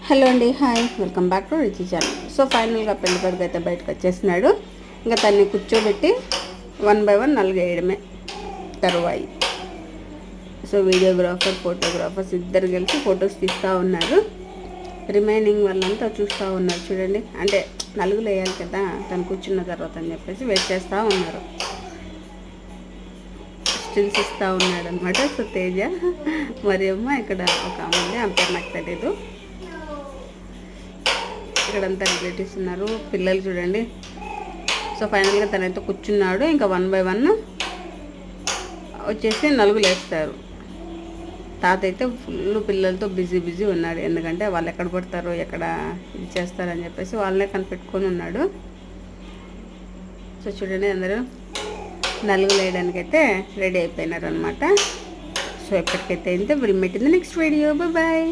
Hello అండి, hi, welcome back to Richi channel. So ఫైనల్గా పెళ్ళికొడుకు అయితే బయటకు వచ్చేసినాడు. ఇంకా తన్ని కూర్చోబెట్టి 1 బై 1 నలుగేయడమే తరువాయి. సో వీడియోగ్రాఫర్, ఫోటోగ్రాఫర్స్ ఇద్దరు కలిసి ఫొటోస్ తీస్తూ ఉన్నారు. రిమైనింగ్ వాళ్ళంతా చూస్తూ ఉన్నారు. చూడండి, అంటే నలుగులు వేయాలి కదా తను కూర్చున్న తర్వాత అని చెప్పేసి వెయిట్ చేస్తూ ఉన్నారు. స్టిల్స్ ఇస్తూ ఉన్నాడు అనమాట. సో తేజ మరి అమ్మ ఇక్కడ ఒక ఆమె ఉంది, ఆమె పేరు నాకు తెలీదు. ఇక్కడంతా రిలేటివ్స్ ఉన్నారు, పిల్లలు చూడండి. సో ఫైనల్గా తనైతే కూర్చున్నాడు. ఇంకా 1 బై 1 వచ్చేసి నలుగులు వేస్తారు. తాత అయితే ఫుల్ పిల్లలతో బిజీ ఉన్నాడు. ఎందుకంటే వాళ్ళు ఎక్కడ పడతారో ఎక్కడ ఇది చేస్తారని చెప్పేసి వాళ్ళనే కనిపెట్టుకొని ఉన్నాడు. సో చూడండి, అందరూ నలుగులు వేయడానికైతే రెడీ అయిపోయినారు అనమాట. సో ఎప్పటికైతే అయితే will meet in the next video. Bye.